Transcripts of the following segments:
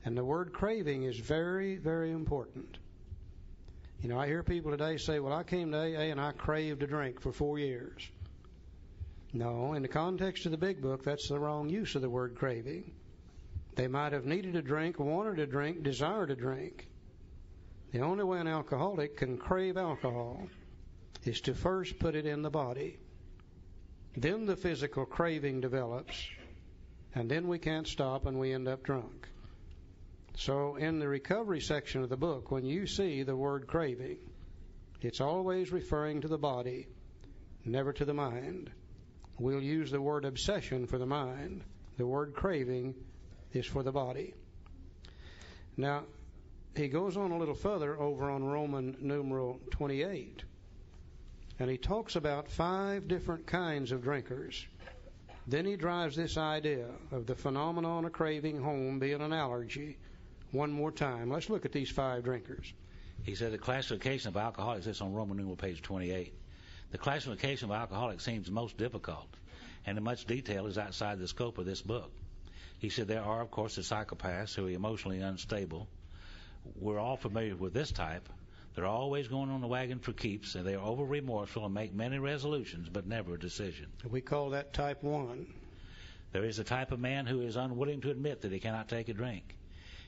And the word craving is very, very important. You know, I hear people today say, well, I came to AA and I craved a drink for 4 years. No, in the context of the Big Book, that's the wrong use of the word craving. They might have needed a drink, wanted a drink, desired a drink. The only way an alcoholic can crave alcohol is to first put it in the body. Then the physical craving develops, and then we can't stop and we end up drunk. So in the recovery section of the book, when you see the word craving, it's always referring to the body, never to the mind. We'll use the word obsession for the mind. The word craving is for the body. Now, he goes on a little further over on Roman numeral 28, and he talks about 5 different kinds of drinkers. Then he drives this idea of the phenomenon of craving home being an allergy one more time. Let's look at these 5 drinkers. He said the classification of alcoholics, this on Roman numeral page 28. The classification of alcoholics seems most difficult, and in much detail is outside the scope of this book. He said there are, of course, the psychopaths who are emotionally unstable. We're all familiar with this type. They're always going on the wagon for keeps, and they are over-remorseful and make many resolutions, but never a decision. We call that type 1. There is a type of man who is unwilling to admit that he cannot take a drink.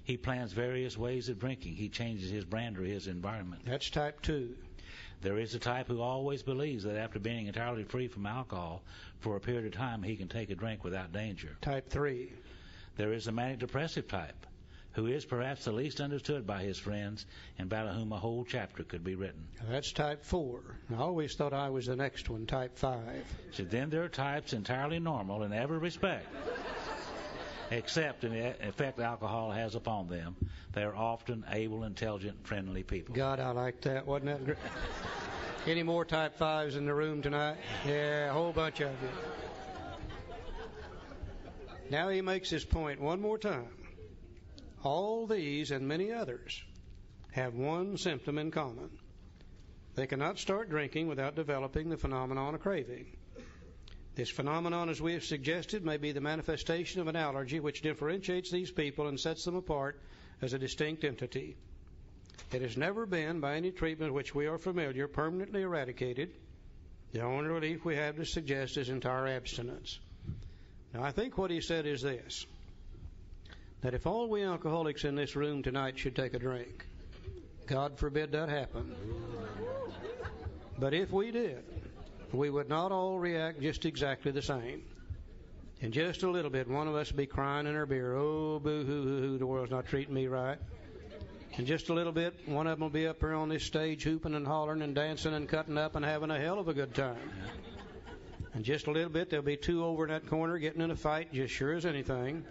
He plans various ways of drinking. He changes his brand or his environment. That's type 2. There is a type who always believes that after being entirely free from alcohol for a period of time, he can take a drink without danger. Type 3. There is a manic-depressive type who is perhaps the least understood by his friends and about whom a whole chapter could be written. That's type 4. I always thought I was the next one, type 5. So then there are types entirely normal in every respect, except in the effect alcohol has upon them. They are often able, intelligent, friendly people. God, I like that. Wasn't that great? Any more type 5s in the room tonight? Yeah, a whole bunch of you. Now he makes his point one more time. All these and many others have one symptom in common. They cannot start drinking without developing the phenomenon of craving. This phenomenon, as we have suggested, may be the manifestation of an allergy which differentiates these people and sets them apart as a distinct entity. It has never been, by any treatment which we are familiar, permanently eradicated. The only relief we have to suggest is entire abstinence. Now, I think what he said is this, that if all we alcoholics in this room tonight should take a drink, God forbid that happen, but if we did, we would not all react just exactly the same. In just a little bit, one of us would be crying in our beer, oh, boo-hoo-hoo-hoo, the world's not treating me right. In just a little bit, one of them will be up here on this stage hooping and hollering and dancing and cutting up and having a hell of a good time. In just a little bit, there'll be 2 over in that corner getting in a fight just sure as anything.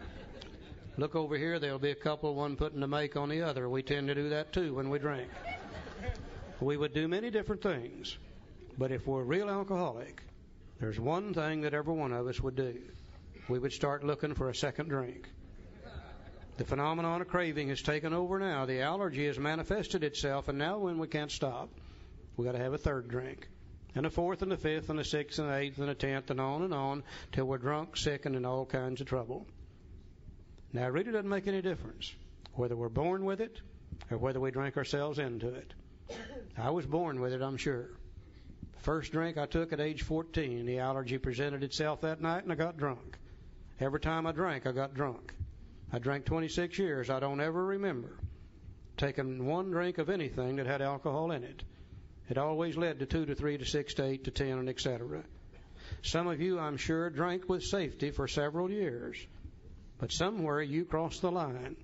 Look over here, there'll be a couple, one putting the make on the other. We tend to do that too when we drink. We would do many different things. But if we're a real alcoholic, there's one thing that every one of us would do. We would start looking for a second drink. The phenomenon of craving has taken over now. The allergy has manifested itself, and now when we can't stop, we've got to have a third drink. And a fourth and a fifth and a sixth and an eighth and a tenth and on till we're drunk, sick, and in all kinds of trouble. Now, it really doesn't make any difference whether we're born with it or whether we drink ourselves into it. I was born with it, I'm sure. First drink I took at age 14, the allergy presented itself that night and I got drunk. Every time I drank, I got drunk. I drank 26 years. I don't ever remember taking one drink of anything that had alcohol in it. It always led to 2 to 3 to 6 to 8 to 10 and etc. Some of you, I'm sure, drank with safety for several years. But somewhere you crossed the line.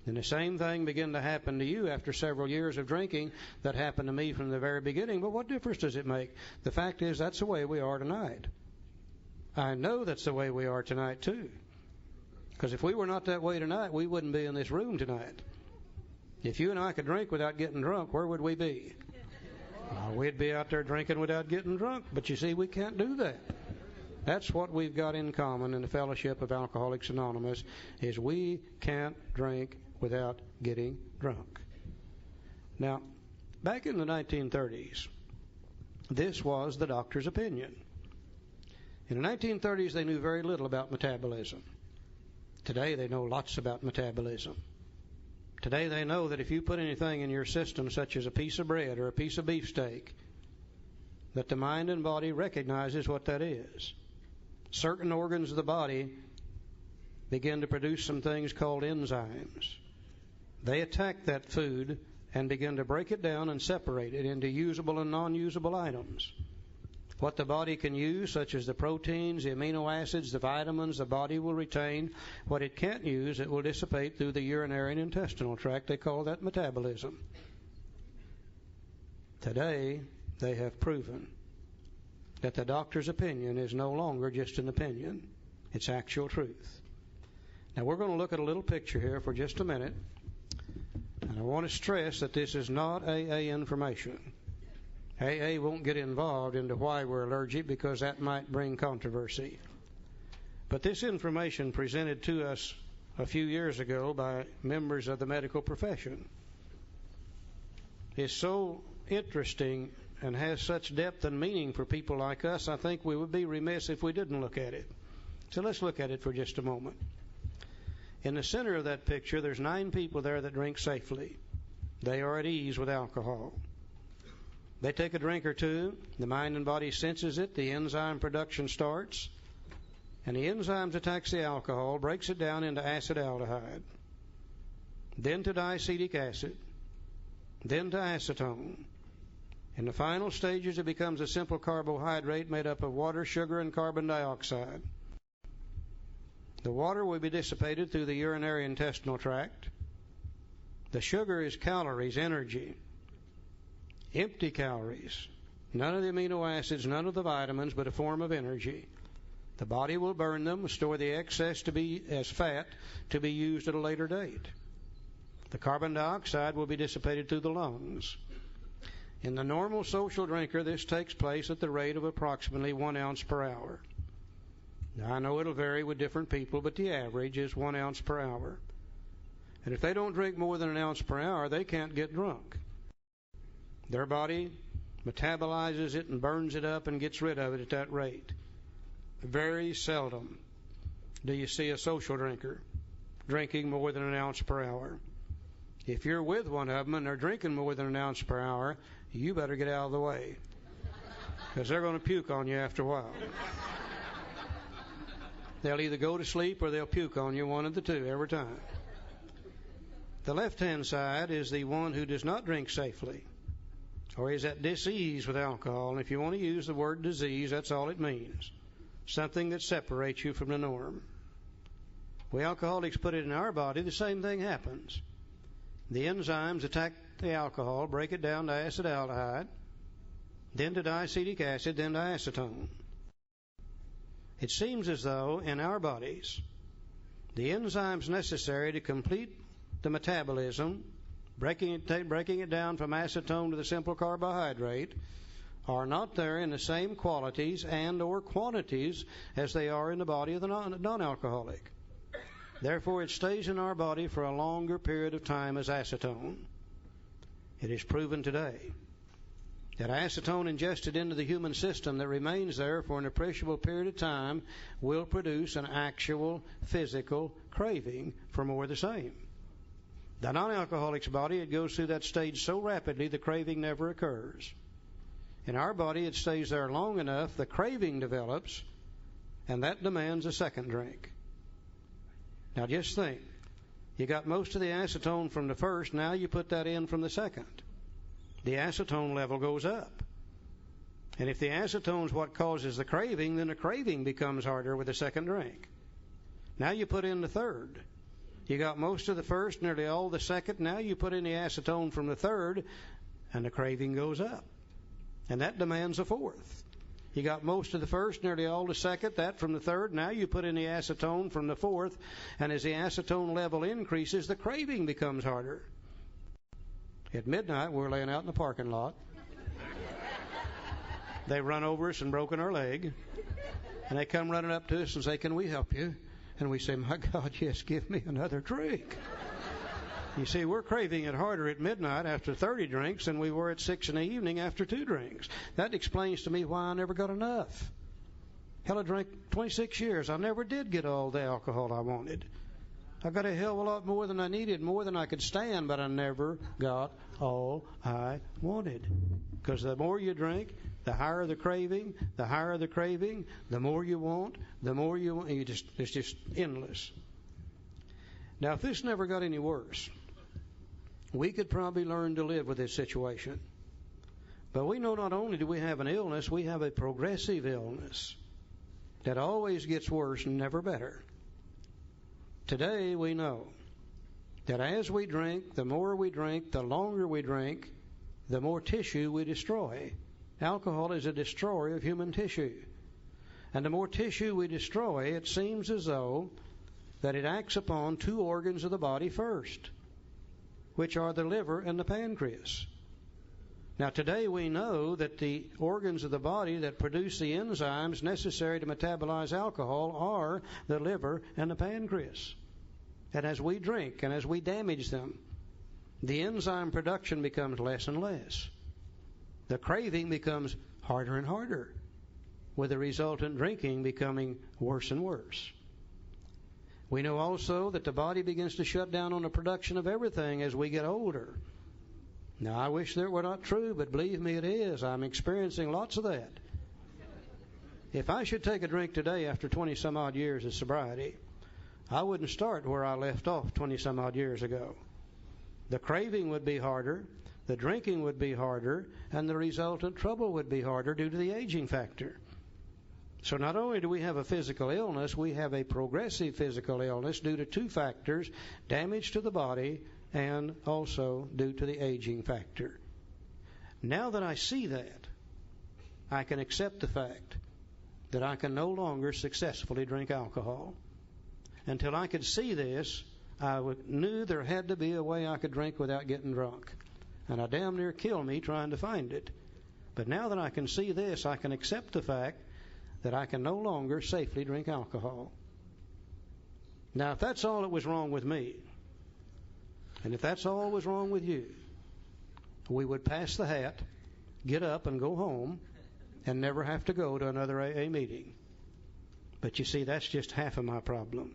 And the same thing began to happen to you after several years of drinking that happened to me from the very beginning. But what difference does it make? The fact is, that's the way we are tonight. I know that's the way we are tonight, too. Because if we were not that way tonight, we wouldn't be in this room tonight. If you and I could drink without getting drunk, where would we be? We'd be out there drinking without getting drunk. But you see, we can't do that. That's what we've got in common in the fellowship of Alcoholics Anonymous, is we can't drink without getting drunk. Now, back in the 1930s, this was the doctor's opinion. In the 1930s, they knew very little about metabolism. Today, they know lots about metabolism. Today they know that if you put anything in your system, such as a piece of bread or a piece of beefsteak, that the mind and body recognizes what that is. Certain organs of the body begin to produce some things called enzymes. They attack that food and begin to break it down and separate it into usable and non-usable items. What the body can use, such as the proteins, the amino acids, the vitamins, the body will retain. What it can't use, it will dissipate through the urinary and intestinal tract. They call that metabolism. Today, they have proven that the doctor's opinion is no longer just an opinion. It's actual truth. Now, we're going to look at a little picture here for just a minute. And I want to stress that this is not AA information. AA won't get involved into why we're allergic because that might bring controversy. But this information presented to us a few years ago by members of the medical profession is so interesting and has such depth and meaning for people like us, I think we would be remiss if we didn't look at it. So let's look at it for just a moment. In the center of that picture, there's 9 people there that drink safely. They are at ease with alcohol. They take a drink or two, the mind and body senses it, the enzyme production starts, and the enzymes attacks the alcohol, breaks it down into acetaldehyde, then to diacetic acid, then to acetone. In the final stages, it becomes a simple carbohydrate made up of water, sugar, and carbon dioxide. The water will be dissipated through the urinary intestinal tract. The sugar is calories, energy. Empty calories. None of the amino acids, none of the vitamins, but a form of energy. The body will burn them, store the excess to be as fat to be used at a later date. The carbon dioxide will be dissipated through the lungs. In the normal social drinker, this takes place at the rate of approximately 1 ounce per hour. Now, I know it'll vary with different people, but the average is 1 ounce per hour. And if they don't drink more than 1 ounce per hour, they can't get drunk. Their body metabolizes it and burns it up and gets rid of it at that rate. Very seldom do you see a social drinker drinking more than 1 ounce per hour. If you're with one of them and they're drinking more than 1 ounce per hour, you better get out of the way, because they're going to puke on you after a while. They'll either go to sleep or they'll puke on you, one of the two, every time. The left-hand side is the one who does not drink safely, or is at dis-ease with alcohol. And if you want to use the word disease, that's all it means. Something that separates you from the norm. We alcoholics put it in our body, the same thing happens. The enzymes attack the alcohol, break it down to acetaldehyde, then to diacetic acid, then to acetone. It seems as though in our bodies, the enzymes necessary to complete the metabolism, breaking it down from acetone to the simple carbohydrate, are not there in the same qualities and or quantities as they are in the body of the non-alcoholic. Therefore, it stays in our body for a longer period of time as acetone. It is proven today that acetone ingested into the human system that remains there for an appreciable period of time will produce an actual physical craving for more of the same. The non-alcoholic's body, it goes through that stage so rapidly the craving never occurs. In our body, it stays there long enough, the craving develops, and that demands a second drink. Now just think, you got most of the acetone from the first, now you put that in from the second. The acetone level goes up. And if the acetone is what causes the craving, then the craving becomes harder with the second drink. Now you put in the third. You got most of the first, nearly all the second. Now you put in the acetone from the third, and the craving goes up. And that demands a fourth. You got most of the first, nearly all the second, that from the third. Now you put in the acetone from the fourth, and as the acetone level increases, the craving becomes harder. At midnight, we're laying out in the parking lot. They run over us and broken our leg, and they come running up to us and say, "Can we help you?" And we say, "My God, yes, give me another drink." You see, we're craving it harder at midnight after 30 drinks than we were at 6 in the evening after 2 drinks. That explains to me why I never got enough. Hell, I drank 26 years. I never did get all the alcohol I wanted. I got a hell of a lot more than I needed, more than I could stand, but I never got all I wanted. Because the more you drink, the higher the craving, the higher the craving, the more you want, the more you want. It's just endless. Now, if this never got any worse, we could probably learn to live with this situation. But we know not only do we have an illness, we have a progressive illness that always gets worse and never better. Today we know that as we drink, the more we drink, the longer we drink, the more tissue we destroy. Alcohol is a destroyer of human tissue. And the more tissue we destroy, it seems as though that it acts upon two organs of the body first, which are the liver and the pancreas. Now today we know that the organs of the body that produce the enzymes necessary to metabolize alcohol are the liver and the pancreas. And as we drink and as we damage them, the enzyme production becomes less and less. The craving becomes harder and harder, with the resultant drinking becoming worse and worse. We know also that the body begins to shut down on the production of everything as we get older. Now, I wish that were not true, but believe me, it is. I'm experiencing lots of that. If I should take a drink today after 20-some-odd years of sobriety, I wouldn't start where I left off 20-some-odd years ago. The craving would be harder, the drinking would be harder, and the resultant trouble would be harder due to the aging factor. So not only do we have a physical illness, we have a progressive physical illness due to two factors, damage to the body and also due to the aging factor. Now that I see that, I can accept the fact that I can no longer successfully drink alcohol. Until I could see this, I knew there had to be a way I could drink without getting drunk. And I damn near killed me trying to find it. But now that I can see this, I can accept the fact that I can no longer safely drink alcohol. Now, if that's all that was wrong with me, and if that's all that was wrong with you, we would pass the hat, get up and go home, and never have to go to another AA meeting. But you see, that's just half of my problem.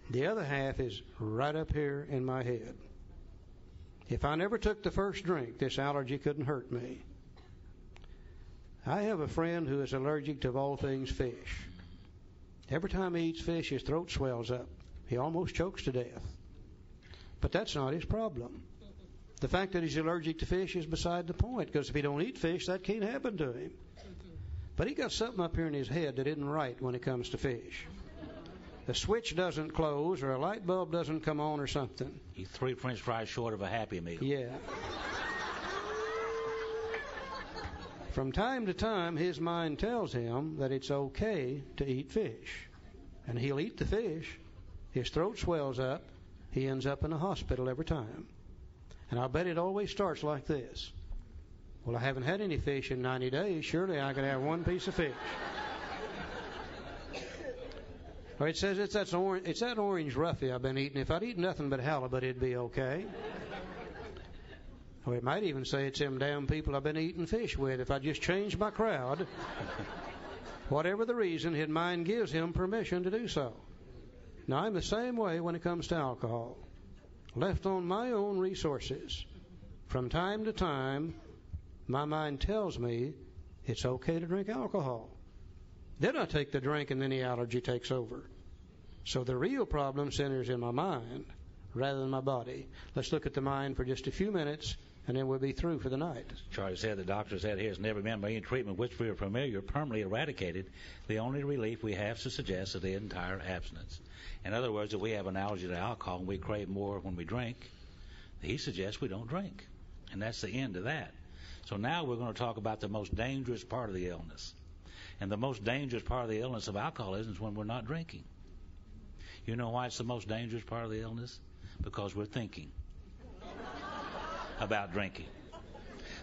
The other half is right up here in my head. If I never took the first drink, this allergy couldn't hurt me. I have a friend who is allergic to, of all things, fish. Every time he eats fish, his throat swells up. He almost chokes to death. But that's not his problem. The fact that he's allergic to fish is beside the point, because if he don't eat fish, that can't happen to him. But he got something up here in his head that isn't right when it comes to fish. The switch doesn't close, or a light bulb doesn't come on, or something. He's 3 French fries short of a Happy Meal. Yeah. From time to time, his mind tells him that it's okay to eat fish. And he'll eat the fish. His throat swells up. He ends up in a hospital every time. And I'll bet it always starts like this. Well, I haven't had any fish in 90 days. Surely I could have one piece of fish. Or it says it's that orange roughy I've been eating. If I'd eaten nothing but halibut, it'd be okay. Or it might even say it's them damn people I've been eating fish with. If I just changed my crowd, whatever the reason, his mind gives him permission to do so. Now, I'm the same way when it comes to alcohol. Left on my own resources, from time to time, my mind tells me it's okay to drink alcohol. Then I take the drink and then the allergy takes over. So the real problem centers in my mind rather than my body. Let's look at the mind for just a few minutes, and then we'll be through for the night. Charlie said the doctor said he has never been by any treatment which we are familiar permanently eradicated. The only relief we have to suggest is the entire abstinence. In other words, if we have an allergy to alcohol and we crave more when we drink, he suggests we don't drink. And that's the end of that. So now we're going to talk about the most dangerous part of the illness. And the most dangerous part of the illness of alcoholism is when we're not drinking. You know why it's the most dangerous part of the illness? Because we're thinking about drinking.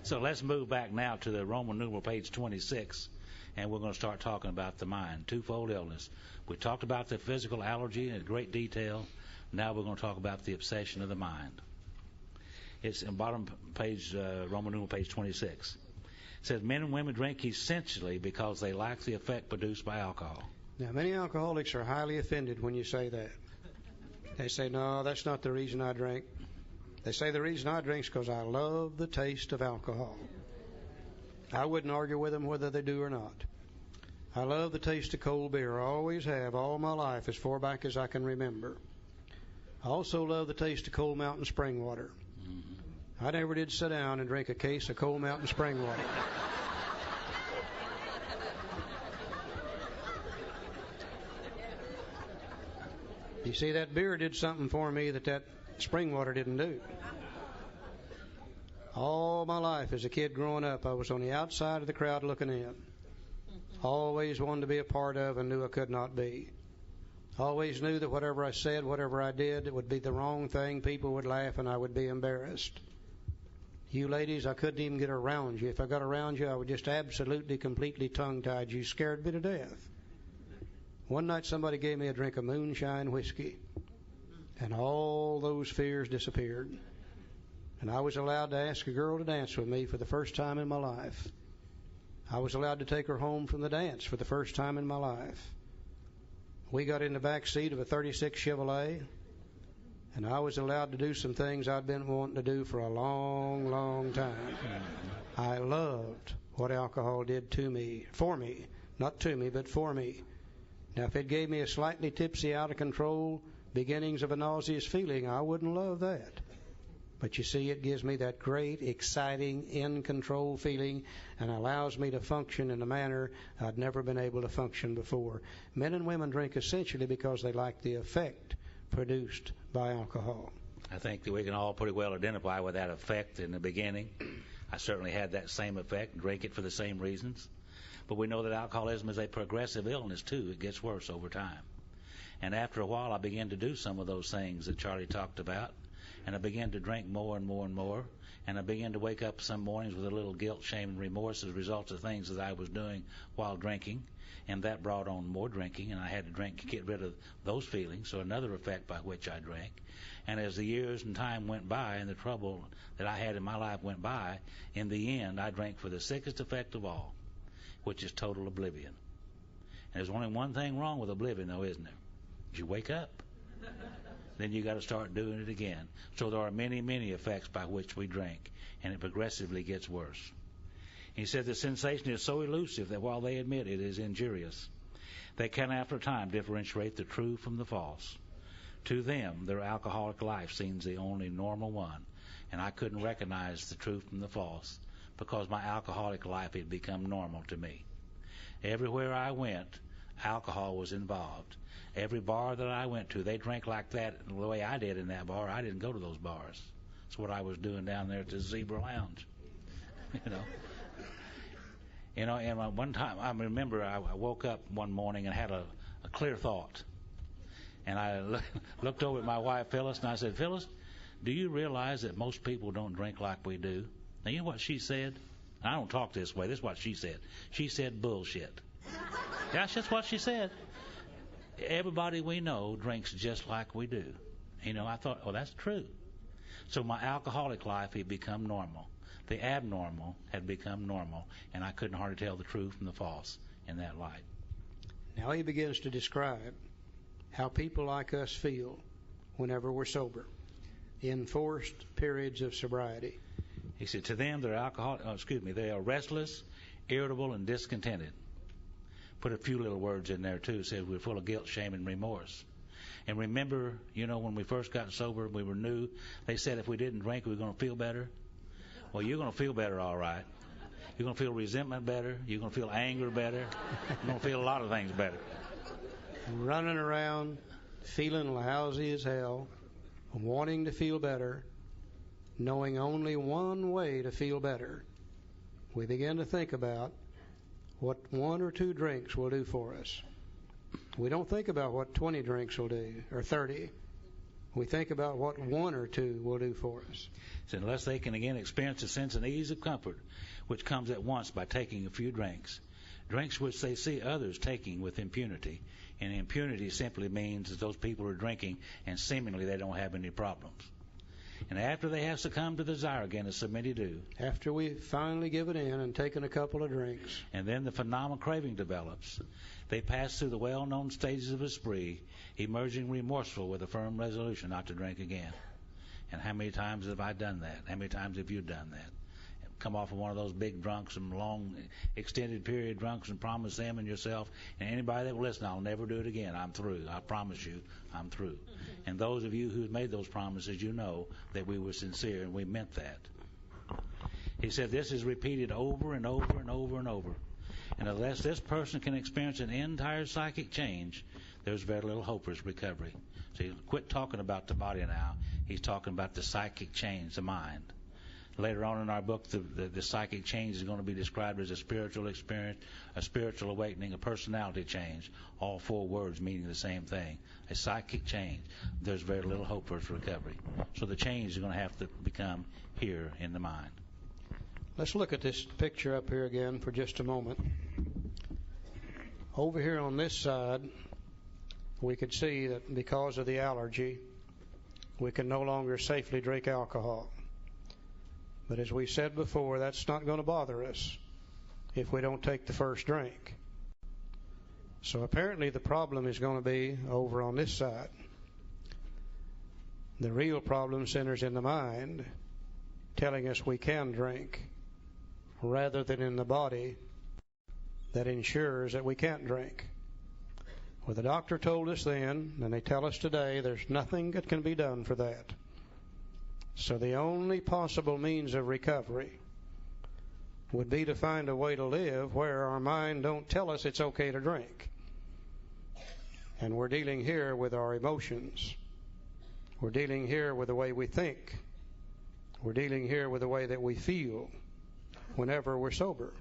So let's move back now to the Roman numeral page 26, and we're going to start talking about the mind, twofold illness. We talked about the physical allergy in great detail. Now we're going to talk about the obsession of the mind. It's in bottom page, Roman numeral page 26. It says men and women drink essentially because they lack the effect produced by alcohol. Now, many alcoholics are highly offended when you say that. They say, no, that's not the reason I drink. They say the reason I drink is because I love the taste of alcohol. I wouldn't argue with them whether they do or not. I love the taste of cold beer. I always have, all my life, as far back as I can remember. I also love the taste of Cold Mountain spring water. I never did sit down and drink a case of Cold Mountain spring water. You see, that beer did something for me that spring water didn't do. All my life as a kid growing up, I was on the outside of the crowd looking in. Always wanted to be a part of and knew I could not be. Always knew that whatever I said, whatever I did, it would be the wrong thing. People would laugh and I would be embarrassed. You ladies, I couldn't even get around you. If I got around you, I would just absolutely, completely tongue-tied you. Scared me to death. One night somebody gave me a drink of moonshine whiskey, and all those fears disappeared. And I was allowed to ask a girl to dance with me for the first time in my life. I was allowed to take her home from the dance for the first time in my life. We got in the back seat of a 36 Chevrolet, and I was allowed to do some things I'd been wanting to do for a long, long time. I loved what alcohol did to me, for me, not to me, but for me. Now, if it gave me a slightly tipsy, out of control, beginnings of a nauseous feeling, I wouldn't love that. But you see, it gives me that great, exciting, in-control feeling and allows me to function in a manner I'd never been able to function before. Men and women drink essentially because they like the effect produced by alcohol. I think that we can all pretty well identify with that effect in the beginning. I certainly had that same effect, drink it for the same reasons. But we know that alcoholism is a progressive illness, too. It gets worse over time. And after a while, I began to do some of those things that Charlie talked about, and I began to drink more and more and more, and I began to wake up some mornings with a little guilt, shame, and remorse as a result of things that I was doing while drinking, and that brought on more drinking, and I had to drink to get rid of those feelings, so another effect by which I drank. And as the years and time went by and the trouble that I had in my life went by, in the end, I drank for the sickest effect of all, which is total oblivion. And there's only one thing wrong with oblivion, though, isn't there? You wake up. Then you got to start doing it again. So there are many, many effects by which we drink, and it progressively gets worse. He said the sensation is so elusive that while they admit it is injurious, they can after a time differentiate the true from the false. To them, their alcoholic life seems the only normal one, and I couldn't recognize the true from the false because my alcoholic life had become normal to me. Everywhere I went, alcohol was involved. Every bar that I went to, they drank like that the way I did in that bar. I didn't go to those bars. That's what I was doing down there at the Zebra Lounge. And one time, I remember I woke up one morning and had a clear thought. And I looked over at my wife, Phyllis, and I said, Phyllis, do you realize that most people don't drink like we do? Now, you know what she said? I don't talk this way. This is what she said. She said bullshit. That's just what she said. Everybody we know drinks just like we do. I thought, oh, that's true. So my alcoholic life had become normal. The abnormal had become normal, and I couldn't hardly tell the true from the false in that light. Now he begins to describe how people like us feel whenever we're sober, in forced periods of sobriety. He said, to them, they are restless, irritable, and discontented. Put a few little words in there, too. Said we're full of guilt, shame, and remorse. And remember, when we first got sober, we were new. They said if we didn't drink, we were going to feel better. Well, you're going to feel better, all right. You're going to feel resentment better. You're going to feel anger better. You're going to feel a lot of things better. Running around, feeling lousy as hell, wanting to feel better, knowing only one way to feel better. We begin to think about what 1 or 2 drinks will do for us. We don't think about what 20 drinks will do, or 30. We think about what 1 or 2 will do for us. So unless they can again experience a sense and ease of comfort, which comes at once by taking a few drinks which they see others taking with impunity. And impunity simply means that those people are drinking and seemingly they don't have any problems. And after they have succumbed to the desire again, as so many do, after we finally given in and taken a couple of drinks, and then the phenomenal craving develops, they pass through the well-known stages of a spree, emerging remorseful with a firm resolution not to drink again. And how many times have I done that? How many times have you done that? Come off of one of those big drunks, some long, extended period drunks, and promise them and yourself and anybody that will listen, I'll never do it again. I'm through. I promise you, I'm through. And those of you who made those promises, you know that we were sincere and we meant that. He said this is repeated over and over and over and over. And unless this person can experience an entire psychic change, there's very little hope for his recovery. So quit talking about the body now. He's talking about the psychic change, the mind. Later on in our book, the psychic change is going to be described as a spiritual experience, a spiritual awakening, a personality change, all 4 words meaning the same thing, a psychic change. There's very little hope for its recovery. So the change is going to have to become here in the mind. Let's look at this picture up here again for just a moment. Over here on this side, we could see that because of the allergy, we can no longer safely drink alcohol. But as we said before, that's not going to bother us if we don't take the first drink. So apparently the problem is going to be over on this side. The real problem centers in the mind, telling us we can drink, rather than in the body that ensures that we can't drink. Well, the doctor told us then, and they tell us today, there's nothing that can be done for that. So the only possible means of recovery would be to find a way to live where our mind don't tell us it's okay to drink. And we're dealing here with our emotions. We're dealing here with the way we think. We're dealing here with the way that we feel whenever we're sober.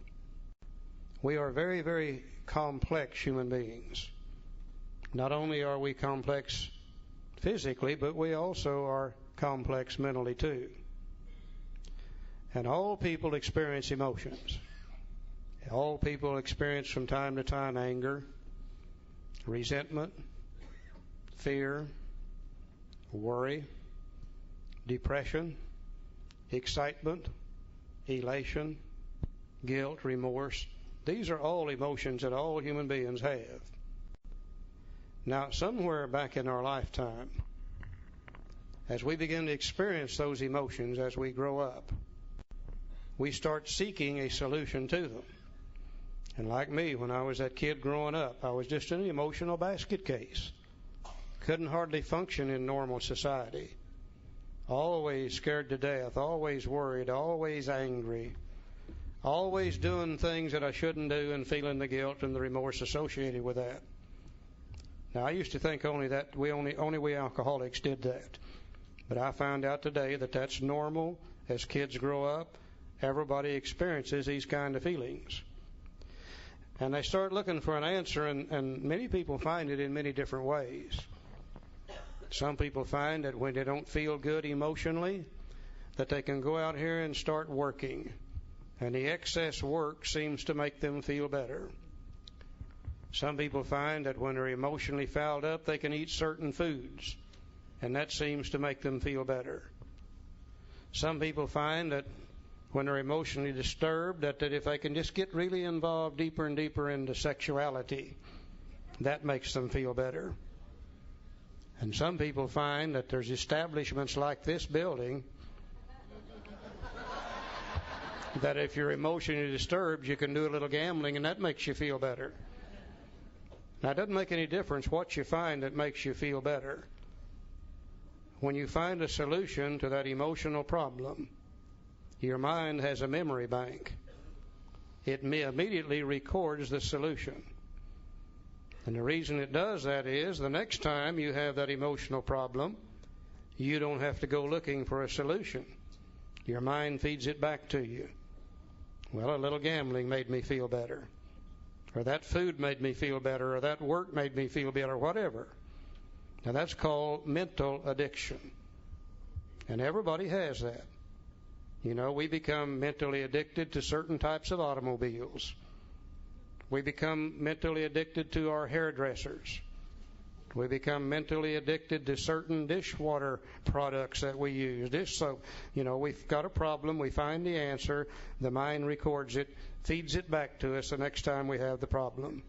We are very, very complex human beings. Not only are we complex physically, but we also are complex mentally too. And all people experience emotions. All people experience from time to time anger, resentment, fear, worry, depression, excitement, elation, guilt, remorse. These are all emotions that all human beings have. Now, somewhere back in our lifetime, as we begin to experience those emotions as we grow up, we start seeking a solution to them. And like me, when I was that kid growing up, I was just an emotional basket case. Couldn't hardly function in normal society. Always scared to death, always worried, always angry, always doing things that I shouldn't do and feeling the guilt and the remorse associated with that. Now, I used to think only we alcoholics did that. But I found out today that that's normal. As kids grow up, everybody experiences these kind of feelings. And they start looking for an answer, and many people find it in many different ways. Some people find that when they don't feel good emotionally, that they can go out here and start working. And the excess work seems to make them feel better. Some people find that when they're emotionally fouled up, they can eat certain foods, and that seems to make them feel better. Some people find that when they're emotionally disturbed, that if they can just get really involved deeper and deeper into sexuality, that makes them feel better. And some people find that there's establishments like this building that if you're emotionally disturbed, you can do a little gambling, and that makes you feel better. Now, it doesn't make any difference what you find that makes you feel better. When you find a solution to that emotional problem, your mind has a memory bank. It immediately records the solution. And the reason it does that is the next time you have that emotional problem, you don't have to go looking for a solution. Your mind feeds it back to you. Well, a little gambling made me feel better. Or that food made me feel better, or that work made me feel better, whatever. Now that's called mental addiction. And everybody has that. You know, we become mentally addicted to certain types of automobiles. We become mentally addicted to our hairdressers. We become mentally addicted to certain dishwater products that we use. Dish soap, we've got a problem, we find the answer, the mind records it, feeds it back to us the next time we have the problem.